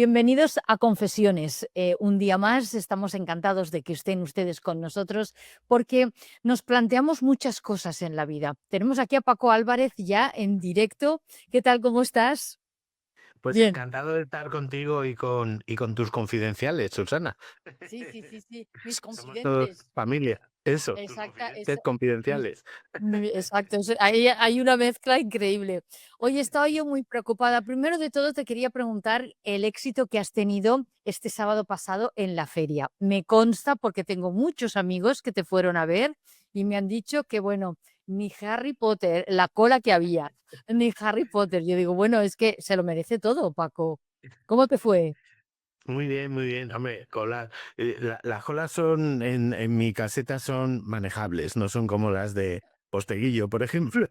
Bienvenidos a Confesiones. Un día más, estamos encantados de que estén ustedes con nosotros porque nos planteamos muchas cosas en la vida. Tenemos aquí a Paco Álvarez ya en directo. ¿Qué tal? ¿Cómo estás? Pues Bien. encantado de estar contigo y con tus confidenciales, Susana. Sí, sí, sí, sí. Mis Somos todos confidentes. familia. Eso, tus Exacta, confidentes confidenciales. exacto. Ahí hay una mezcla increíble. Oye, estaba yo muy preocupada. Primero de todo, te quería preguntar el éxito que has tenido este sábado pasado en la feria. Me consta porque tengo muchos amigos que te fueron a ver y me han dicho que, bueno, ni Harry Potter, la cola que había, ni Harry Potter. Yo digo, bueno, es que se lo merece todo, Paco. ¿Cómo te fue? Muy bien, muy bien. Hombre, las colas son, en mi caseta son manejables, no son como las de Posteguillo, por ejemplo.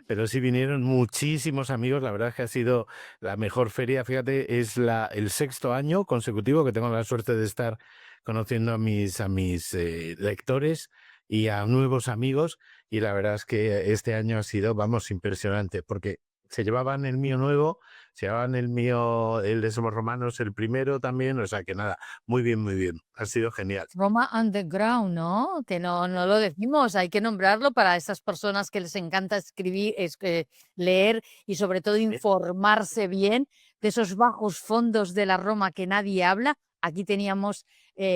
Pero sí vinieron muchísimos amigos. La verdad es que ha sido la mejor feria. Fíjate, es el sexto año consecutivo que tengo la suerte de estar conociendo a mis lectores y a nuevos amigos. Y la verdad es que este año ha sido, vamos, impresionante, porque se llevaban el mío nuevo, se llevaban el mío, el de Somos Romanos, el primero también. O sea que nada, muy bien, muy bien. Ha sido genial. Roma Underground, ¿no? Que no lo decimos, hay que nombrarlo para esas personas que les encanta escribir, leer y sobre todo informarse bien de esos bajos fondos de la Roma que nadie habla. Aquí teníamos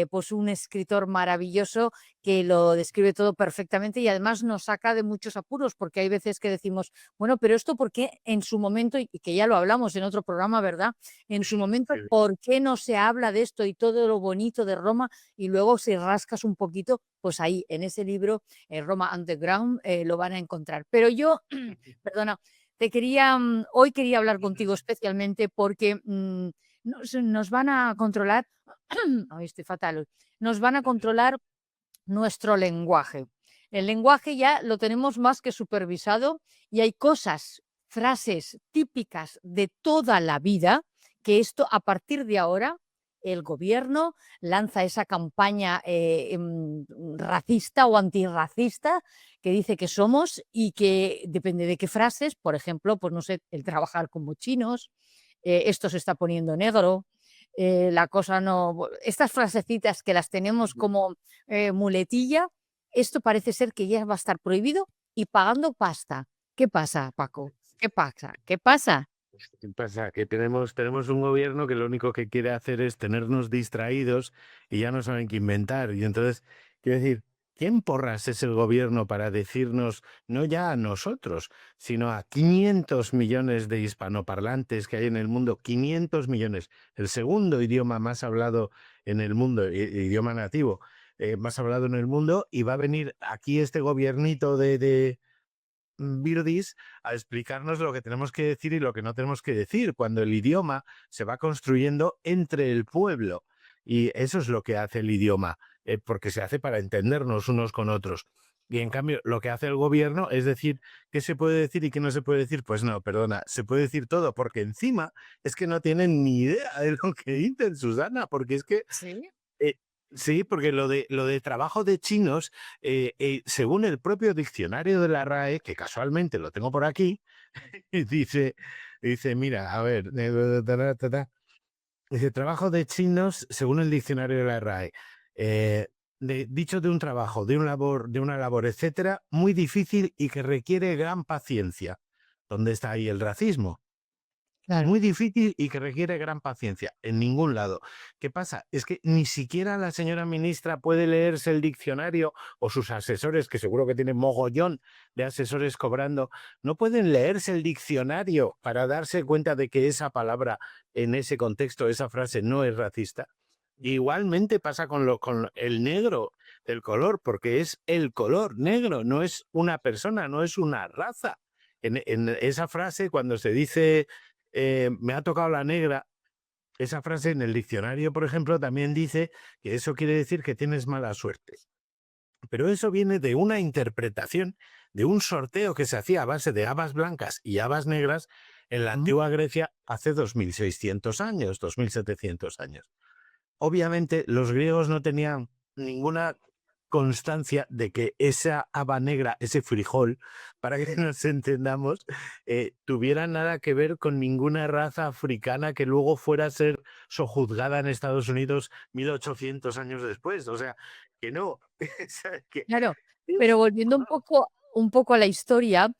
pues un escritor maravilloso que lo describe todo perfectamente y además nos saca de muchos apuros porque hay veces que decimos, bueno, pero esto por qué en su momento, y que ya lo hablamos en otro programa, ¿verdad? En su momento, Sí. ¿por qué no se habla de esto y todo lo bonito de Roma? Y luego si rascas un poquito, pues ahí en ese libro, Roma Underground, lo van a encontrar. Pero yo, perdona, hoy quería hablar contigo especialmente porque nos van a controlar, ay, estoy fatal hoy, nos van a controlar nuestro lenguaje. El lenguaje ya lo tenemos más que supervisado y hay cosas, frases típicas de toda la vida que esto a partir de ahora el gobierno lanza esa campaña racista o antirracista que dice que somos y que depende de qué frases, por ejemplo, pues no sé, el trabajar como chinos, esto se está poniendo negro, la cosa no, estas frasecitas que las tenemos como muletilla, esto parece ser que ya va a estar prohibido y pagando pasta. ¿Qué pasa, Paco? ¿Qué pasa? ¿Qué pasa? ¿Qué pasa? Que tenemos un gobierno que lo único que quiere hacer es tenernos distraídos y ya no saben qué inventar. Y entonces, quiero decir, ¿quién porras es el gobierno para decirnos, no ya a nosotros, sino a 500 millones de hispanoparlantes que hay en el mundo? 500 millones, el segundo idioma más hablado en el mundo, idioma nativo, más hablado en el mundo, y va a venir aquí este gobiernito de Virdis a explicarnos lo que tenemos que decir y lo que no tenemos que decir, cuando el idioma se va construyendo entre el pueblo. Y eso es lo que hace el idioma, porque se hace para entendernos unos con otros. Y en cambio, lo que hace el gobierno es decir qué se puede decir y qué no se puede decir. Pues no, perdona, se puede decir todo, porque encima es que no tienen ni idea de lo que dicen, Susana, porque es que Sí. eh, sí, porque lo de trabajo de chinos, según el propio diccionario de la RAE, que casualmente lo tengo por aquí, dice, dice, mira, a ver, dice, trabajo de chinos, según el diccionario de la RAE, dicho de un trabajo, de una labor, etcétera, muy difícil y que requiere gran paciencia. ¿Dónde está ahí el racismo? Claro. Muy difícil y que requiere gran paciencia, en ningún lado. ¿Qué pasa? Es que ni siquiera la señora ministra puede leerse el diccionario, o sus asesores, que seguro que tienen mogollón de asesores cobrando, no pueden leerse el diccionario para darse cuenta de que esa palabra en ese contexto, esa frase no es racista. Igualmente pasa con el negro, el color, porque es el color negro, no es una persona, no es una raza. En esa frase, cuando se dice me ha tocado la negra, esa frase en el diccionario, por ejemplo, también dice que eso quiere decir que tienes mala suerte. Pero eso viene de una interpretación, de un sorteo que se hacía a base de habas blancas y habas negras en la antigua Grecia hace 2600 años, 2700 años. Obviamente, los griegos no tenían ninguna constancia de que esa haba negra, ese frijol, para que nos entendamos, tuviera nada que ver con ninguna raza africana que luego fuera a ser sojuzgada en Estados Unidos 1800 años después. O sea, que no. O sea, que Claro, es pero volviendo wow. un poco a la historia,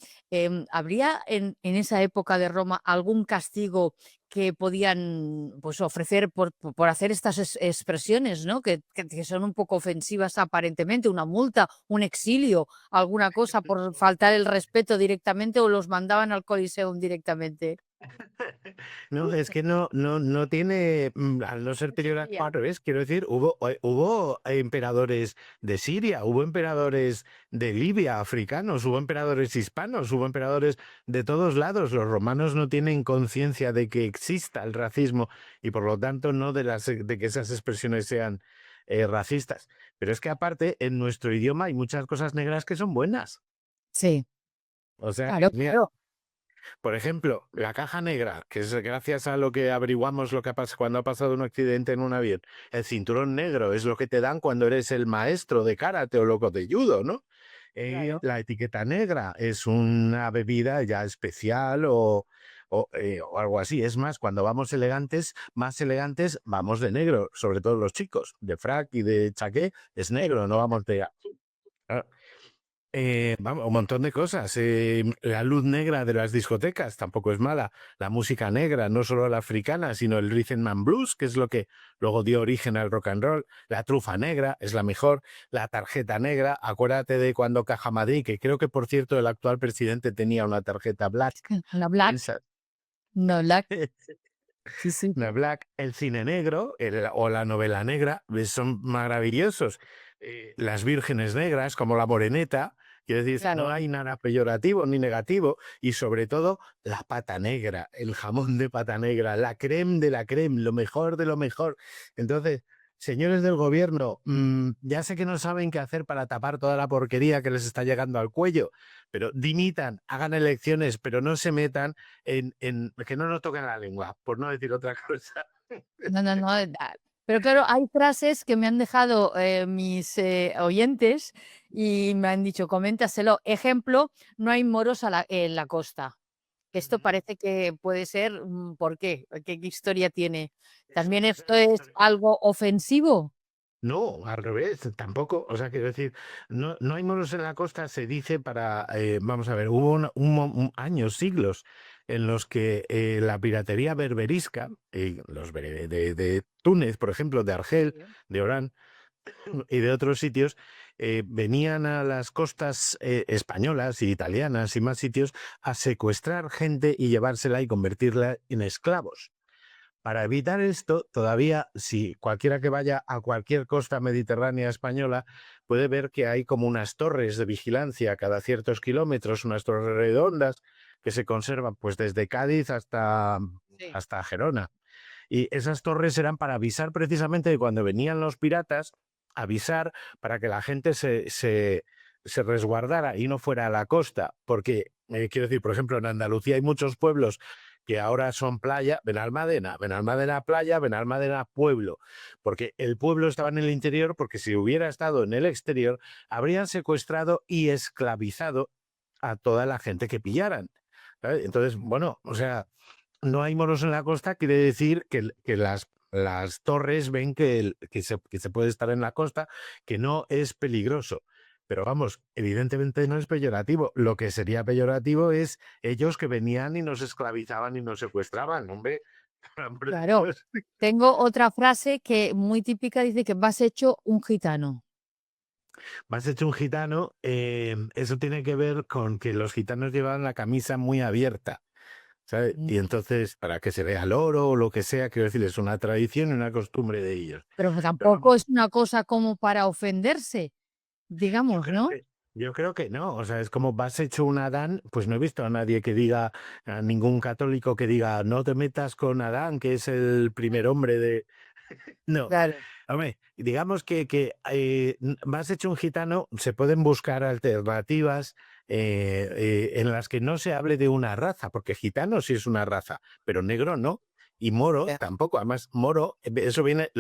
¿habría en esa época de Roma algún castigo que podían, pues, ofrecer por hacer estas expresiones, ¿no? Que son un poco ofensivas aparentemente, una multa, un exilio, alguna cosa por faltar el respeto directamente o los mandaban al Coliseum directamente? No, es que no tiene, al no ser No peyorativo, existía. al revés, quiero decir, hubo emperadores de Siria, hubo emperadores de Libia, africanos, hubo emperadores hispanos, hubo emperadores de todos lados. Los romanos no tienen conciencia de que exista el racismo y por lo tanto no de que esas expresiones sean racistas. Pero es que aparte, en nuestro idioma hay muchas cosas negras que son buenas. Sí, O sea, claro, mira, claro. por ejemplo, la caja negra, que es gracias a lo que averiguamos lo que ha cuando ha pasado un accidente en un avión. El cinturón negro es lo que te dan cuando eres el maestro de karate o loco de judo, ¿no? Claro. La etiqueta negra es una bebida ya especial o algo así. Es más, cuando vamos elegantes, más elegantes, vamos de negro, sobre todo los chicos, de frac y de chaqué, es negro, no vamos de... Ah, vamos, un montón de cosas. La luz negra de las discotecas tampoco es mala. La música negra, no solo la africana, sino el rhythm and blues, que es lo que luego dio origen al rock and roll. La trufa negra es la mejor. La tarjeta negra, acuérdate de cuando Caja Madrid, que creo que por cierto el actual presidente tenía una tarjeta black. La Black, Esa. no, Black, sí, sí, La black, el cine negro o la novela negra, son maravillosos. Las vírgenes negras, como la moreneta, quiero decir, no claro. hay nada peyorativo ni negativo. Y sobre todo, la pata negra, el jamón de pata negra, la creme de la creme, lo mejor de lo mejor. Entonces, señores del gobierno, ya sé que no saben qué hacer para tapar toda la porquería que les está llegando al cuello, pero dimitan, hagan elecciones, pero no se metan en que no nos toquen la lengua, por no decir otra cosa. No, no, no, pero claro, hay frases que me han dejado, mis, oyentes y me han dicho: "Coméntaselo". Ejemplo, no hay moros en la costa. Esto Ujú. parece que puede ser, ¿por qué? ¿Qué historia tiene? Eso ¿También es esto es algo ofensivo? No, al revés, tampoco. O sea, quiero decir, no hay moros en la costa, se dice para, vamos a ver, hubo años, siglos, en los que la piratería berberisca, de Túnez, por ejemplo, de Argel, Sí. de Orán y de otros sitios, venían a las costas españolas y italianas y más sitios a secuestrar gente y llevársela y convertirla en esclavos. Para evitar esto, todavía, si cualquiera que vaya a cualquier costa mediterránea española puede ver que hay como unas torres de vigilancia cada ciertos kilómetros, unas torres redondas que se conservan pues desde Cádiz Sí. hasta Gerona. Y esas torres eran para avisar precisamente de cuando venían los piratas, avisar para que la gente se resguardara y no fuera a la costa. Porque, quiero decir, por ejemplo, en Andalucía hay muchos pueblos que ahora son playa, Benalmádena playa, Benalmádena pueblo, porque el pueblo estaba en el interior, porque si hubiera estado en el exterior, habrían secuestrado y esclavizado a toda la gente que pillaran. ¿Sabes? Entonces, bueno, o sea, no hay moros en la costa, quiere decir que las torres ven que se puede estar en la costa, que no es peligroso. Pero vamos, evidentemente no es peyorativo. Lo que sería peyorativo es ellos que venían y nos esclavizaban y nos secuestraban, hombre. Por Claro. Dios. Tengo otra frase que muy típica, dice que vas hecho un gitano. Me has hecho un gitano, eso tiene que ver con que los gitanos llevaban la camisa muy abierta. ¿Sabes? Mm, Y entonces, para que se vea el oro o lo que sea, quiero decir, es una tradición y una costumbre de ellos. pero Pero tampoco vamos, es una cosa como para ofenderse, yo digamos, creo ¿no? que, yo creo que no. O sea, es como vas hecho un Adán, pues no he visto a nadie que diga, a ningún católico que diga, no te metas con Adán, que es el primer hombre de. No. Claro. Hombre, digamos que más hecho un gitano, se pueden buscar alternativas en las que no se hable de una raza, porque gitano sí es una raza, pero negro no, y moro Ya. tampoco. Además, moro, eso viene,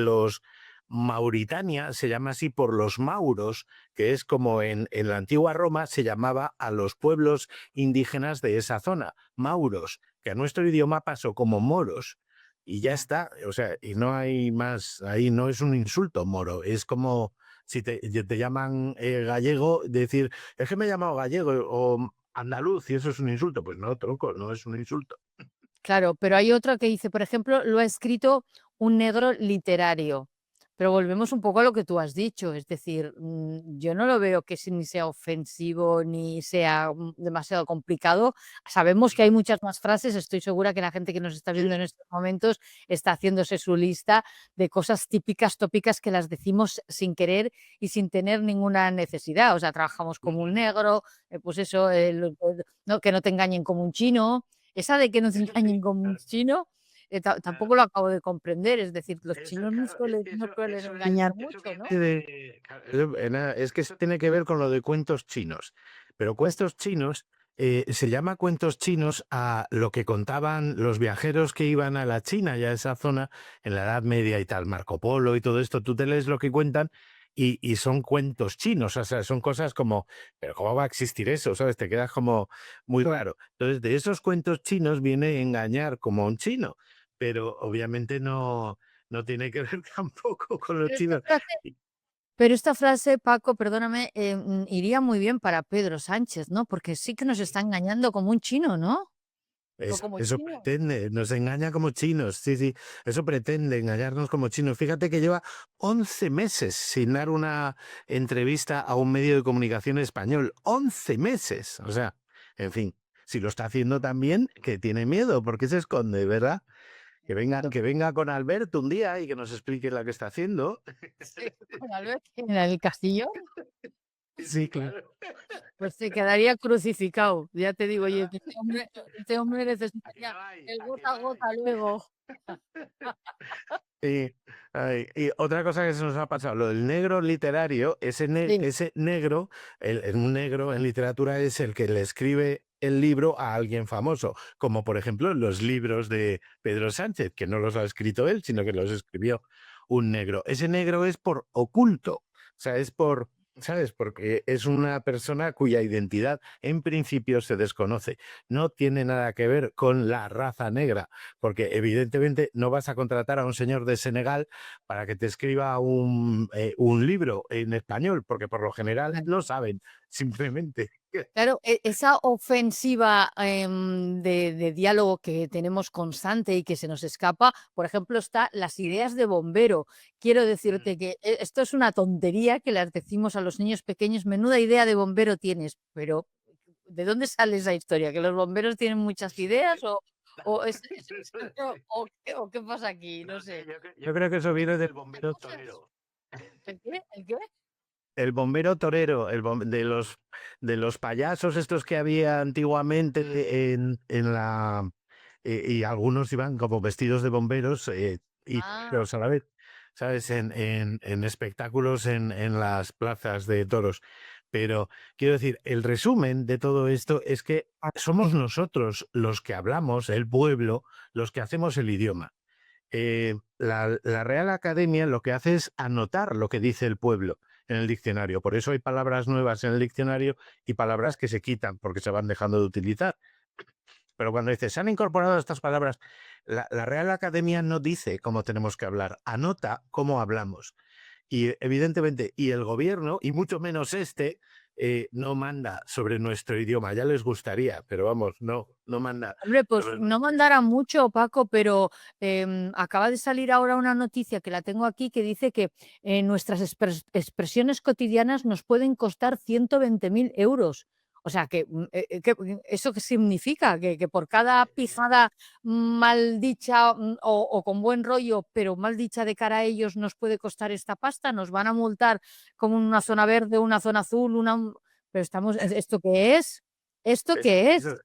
Mauritania se llama así por los mauros, que es como en la antigua Roma se llamaba a los pueblos indígenas de esa zona, mauros, que a nuestro idioma pasó como moros. Y ya está, o sea, y no hay más, ahí no es un insulto moro, es como si te llaman gallego, decir, es que me he llamado gallego o andaluz y eso es un insulto. Pues no, tronco, no es un insulto. Claro, pero hay otra que dice, por ejemplo, lo ha escrito un negro literario. Pero volvemos un poco a lo que tú has dicho, es decir, yo no lo veo que ni sea ofensivo ni sea demasiado complicado. Sabemos que hay muchas más frases, estoy segura que la gente que nos está viendo en estos momentos está haciéndose su lista de cosas típicas, tópicas que las decimos sin querer y sin tener ninguna necesidad. O sea, trabajamos como un negro, pues eso, no, que no te engañen como un chino. Esa de que nos engañen como un chino, tampoco lo acabo de comprender. Es decir, los Eso, chinos claro, es que no suelen eso engañar eso mucho, ¿no? viene de claro, es que eso tiene que ver con lo de cuentos chinos. Pero cuentos chinos, se llama cuentos chinos a lo que contaban los viajeros que iban a la China y a esa zona en la Edad Media y tal, Marco Polo y todo esto. Tú te lees lo que cuentan y son cuentos chinos, o sea, son cosas como, pero ¿cómo va a existir eso? ¿Sabes? Te quedas como muy raro. Entonces, de esos cuentos chinos viene engañar como a un chino, pero obviamente no tiene que ver tampoco con los Pero esta chinos. frase Y pero esta frase, Paco, perdóname, iría muy bien para Pedro Sánchez, ¿no? Porque sí que nos está engañando como un chino, ¿no? O como eso chinos. pretende, nos engaña como chinos, sí, sí, eso pretende engañarnos como chinos. Fíjate que lleva 11 meses sin dar una entrevista a un medio de comunicación español. 11 meses. O sea, en fin, si lo está haciendo también, que tiene miedo, porque se esconde, ¿verdad? Que venga con Alberto un día y que nos explique la que está haciendo. Sí, con Albert en el castillo, Sí, claro. pues se quedaría crucificado. Ya te digo, oye, Ah, este hombre ¿a que necesitaría no hay? el ¿A que gota no a hay? gota luego. Sí, ay, y otra cosa que se nos ha pasado, lo del negro literario, Sí. ese negro, un negro en literatura es el que le escribe el libro a alguien famoso, como por ejemplo los libros de Pedro Sánchez, que no los ha escrito él, sino que los escribió un negro. Ese negro es por oculto, o sea, es por, ¿sabes? Porque es una persona cuya identidad en principio se desconoce. No tiene nada que ver con la raza negra, porque evidentemente no vas a contratar a un señor de Senegal para que te escriba un libro en español, porque por lo general no saben, simplemente. Claro, esa ofensiva, de diálogo que tenemos constante y que se nos escapa, por ejemplo, está las ideas de bombero. Quiero Mm. decirte que esto es una tontería que les decimos a los niños pequeños, menuda idea de bombero tienes, pero ¿de dónde sale esa historia? ¿Que los bomberos tienen muchas ideas o es o qué pasa aquí? No No sé, sé. yo creo que eso viene del Hay bombero muchas. torero. ¿El qué? ¿El qué? El bombero torero, de los payasos estos que había antiguamente en la y algunos iban como vestidos de bomberos y Ah, toreros a la vez, ¿sabes? En espectáculos en las plazas de toros. Pero quiero decir, el resumen de todo esto es que somos nosotros los que hablamos, el pueblo, los que hacemos el idioma. La Real Academia lo que hace es anotar lo que dice el pueblo en el diccionario. Por eso hay palabras nuevas en el diccionario y palabras que se quitan porque se van dejando de utilizar. Pero cuando dice, se han incorporado estas palabras, la Real Academia no dice cómo tenemos que hablar, anota cómo hablamos. Y evidentemente, y el gobierno, y mucho menos este, no manda sobre nuestro idioma. Ya les gustaría, pero vamos, no manda hombre, pues sobre no nuestro mandara idioma. mucho, Paco, pero acaba de salir ahora una noticia que la tengo aquí que dice que nuestras expresiones cotidianas nos pueden costar 120.000 euros. O sea, ¿eso qué significa? Que por cada pijada mal dicha o con buen rollo, pero mal dicha de cara a ellos, nos puede costar esta pasta. Nos van a multar como una zona verde, una zona azul, pero estamos, ¿esto qué es? ¿Esto qué es? Eso,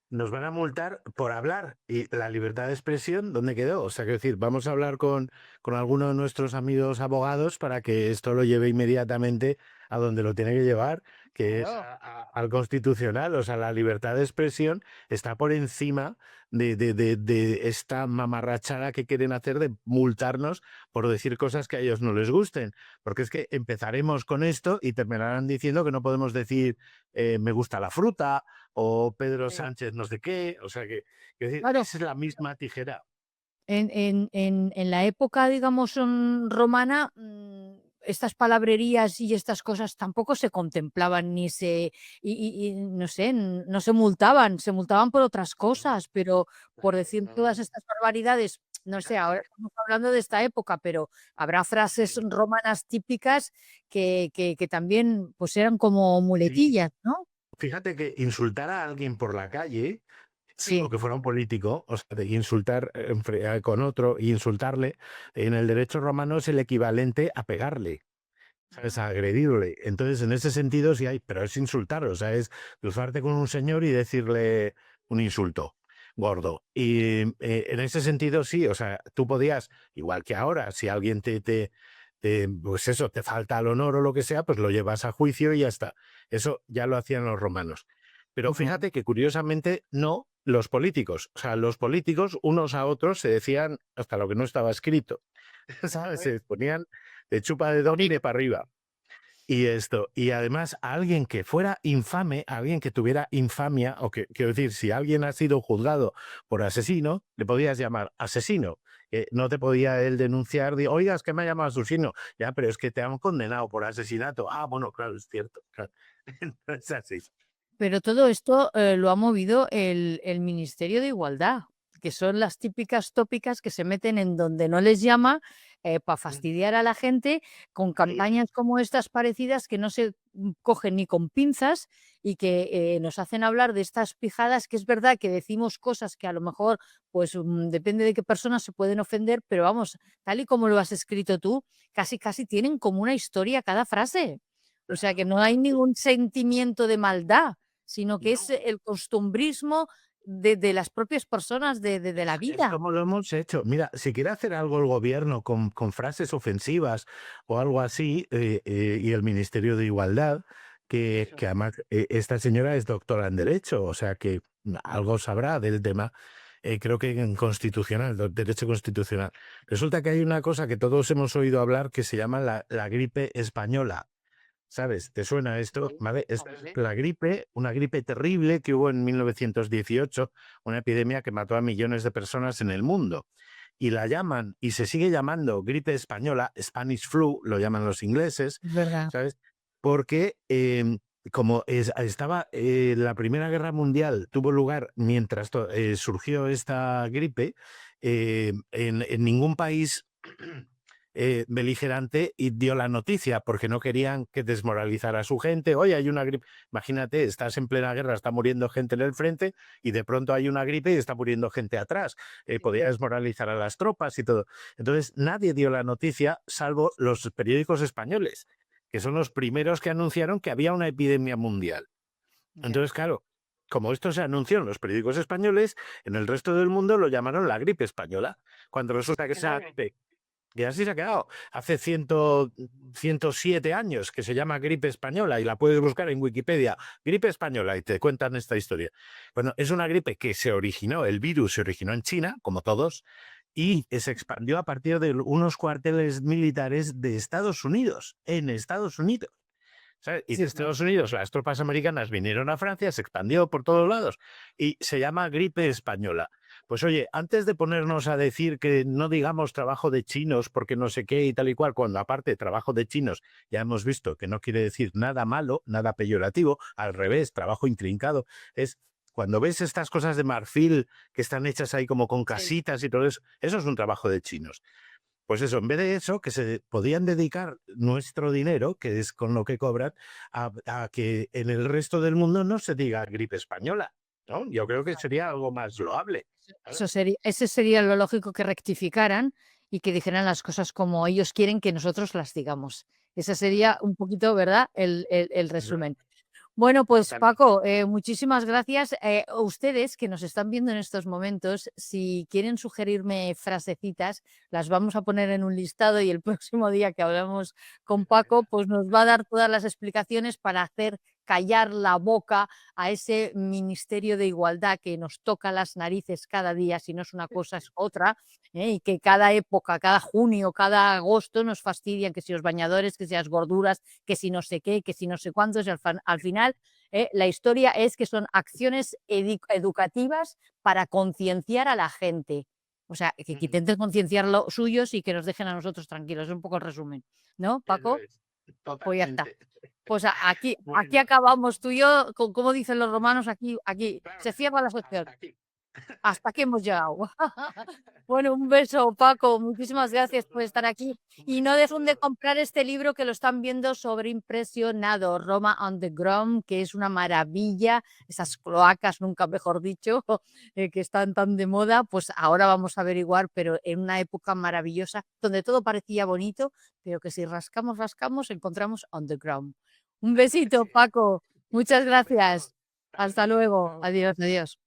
nos van a multar por hablar. ¿Y la libertad de expresión dónde quedó? O sea, quiero decir, vamos a hablar con alguno de nuestros amigos abogados para que esto lo lleve inmediatamente a donde lo tiene que llevar, que es Claro. al constitucional, o sea, la libertad de expresión está por encima de esta mamarrachada que quieren hacer de multarnos por decir cosas que a ellos no les gusten, porque es que empezaremos con esto y terminarán diciendo que no podemos decir me gusta la fruta o Pedro Sí. Sánchez no sé qué, o sea que, quiero decir, Claro, es la misma tijera. en la época, digamos, romana, estas palabrerías y estas cosas tampoco se contemplaban ni se y no sé, no se multaban por otras cosas, pero por decir todas estas barbaridades, no sé, ahora estamos hablando de esta época, pero habrá frases romanas típicas que también, pues, eran como Sí, muletillas, ¿no? fíjate que insultar a alguien por la calle, salvo Sí. que fuera un político, o sea, de insultar con otro e insultarle, en el derecho romano es el equivalente a pegarle, ¿sabes? Ujú. A agredirle. Entonces, en ese sentido, sí hay, pero es insultar, o sea, es cruzarte con un señor y decirle un insulto gordo. Y en ese sentido, sí, o sea, tú podías, igual que ahora, si alguien pues eso, te falta al honor o lo que sea, pues lo llevas a juicio y ya está. Eso ya lo hacían los romanos. Pero Ujú. fíjate que curiosamente no los políticos. O sea, los políticos unos a otros se decían hasta lo que no estaba escrito. ¿Sabes? Se ponían de chupa de donine para arriba. Y esto, y además a alguien que fuera infame, a alguien que tuviera infamia, o que, quiero decir, si alguien ha sido juzgado por asesino, le podías llamar asesino. No te podía él denunciar, oiga, es que me ha llamado asesino. Ya, pero es que te han condenado por asesinato. Ah, bueno, claro, es cierto. Claro. Es así. Pero todo esto, lo ha movido el Ministerio de Igualdad, que son las típicas tópicas que se meten en donde no les llama, para fastidiar a la gente, con campañas como estas parecidas que no se, cogen ni con pinzas y que, nos hacen hablar de estas pijadas, que es verdad que decimos cosas que a lo mejor, pues, depende de qué personas se pueden ofender, pero vamos, tal y como lo has escrito tú, casi, casi tienen como una historia cada frase. O sea, que no hay ningún sentimiento de maldad, sino que es No, el costumbrismo de las propias personas de la es vida. como lo hemos hecho. Mira, si quiere hacer algo el gobierno con frases ofensivas o algo así, y el Ministerio de Igualdad, que además esta señora es doctora en Derecho, o sea que algo sabrá del tema, creo que en constitucional, Derecho Constitucional. Resulta que hay una cosa que todos hemos oído hablar que se llama la gripe española. ¿Sabes? ¿Te suena esto? Sí, ¿Vale? Esta es hombre. la gripe, una gripe terrible que hubo en 1918, una epidemia que mató a millones de personas en el mundo. Y la llaman, y se sigue llamando gripe española, Spanish flu, lo llaman los ingleses, Es verdad. ¿sabes? Porque como estaba la Primera Guerra Mundial, tuvo lugar mientras surgió esta gripe, en ningún país beligerante y dio la noticia porque no querían que desmoralizara a su gente. Oye, hay una gripe. Imagínate, estás en plena guerra, está muriendo gente en el frente y de pronto hay una gripe y está muriendo gente atrás. Sí. Podía desmoralizar a las tropas y todo. Entonces, nadie dio la noticia salvo los periódicos españoles, que son los primeros que anunciaron que había una epidemia mundial. Ya. Entonces, claro, como esto se anunció en los periódicos españoles, en el resto del mundo lo llamaron la gripe española, cuando resulta que esa Claro. gripe y así se ha quedado. Hace 107 años que se llama gripe española y la puedes buscar en Wikipedia. Gripe española y te cuentan esta historia. Bueno, es una gripe que se originó, el virus se originó en China, como todos, y se expandió a partir de unos cuarteles militares de Estados Unidos, en Estados Unidos. ¿Sabes? Y de Estados Unidos las tropas americanas vinieron a Francia, se expandió por todos lados y se llama gripe española. Pues oye, antes de ponernos a decir que no digamos trabajo de chinos porque no sé qué y tal y cual, cuando aparte trabajo de chinos ya hemos visto que no quiere decir nada malo, nada peyorativo, al revés, trabajo intrincado, es cuando ves estas cosas de marfil que están hechas ahí como con Sí. casitas y todo eso es un trabajo de chinos. Pues eso, en vez de eso, que se podían dedicar nuestro dinero, que es con lo que cobran, a que en el resto del mundo no se diga gripe española, ¿no? Yo creo que sería algo más loable. ¿Sabes? Ese sería lo lógico, que rectificaran y que dijeran las cosas como ellos quieren que nosotros las digamos. Ese sería un poquito, ¿verdad?, el resumen. Bueno, pues Total. Paco, muchísimas gracias. A ustedes que nos están viendo en estos momentos, si quieren sugerirme frasecitas, las vamos a poner en un listado y el próximo día que hablamos con Paco, pues nos va a dar todas las explicaciones para hacer callar la boca a ese Ministerio de Igualdad que nos toca las narices cada día, si no es una cosa es otra, y que cada época, cada junio, cada agosto nos fastidian, que si los bañadores, que si las gorduras, que si no sé qué, que si no sé cuántos, y al final la historia es que son acciones educativas para concienciar a la gente. O sea, que intenten concienciar los suyos y que nos dejen a nosotros tranquilos. Es un poco el resumen, ¿no, Eso Paco? es, Pues ya está. totalmente. Pues aquí Bueno, acabamos tú y yo, como dicen los romanos, aquí claro, se cierra la hasta sección. aquí. Hasta aquí hemos llegado. Bueno, un beso, Paco. Muchísimas gracias por estar aquí. Un Y beso no a dejen de todos. comprar este libro que lo están viendo sobreimpresionado, Roma Underground, que es una maravilla. Esas cloacas, nunca mejor dicho, que están tan de moda, pues ahora vamos a averiguar, pero en una época maravillosa, donde todo parecía bonito, pero que si rascamos, rascamos, encontramos Underground. Un besito, Sí. Paco. Muchas Un beso. gracias. Hasta Hasta luego. luego. Chao. Adiós, adiós.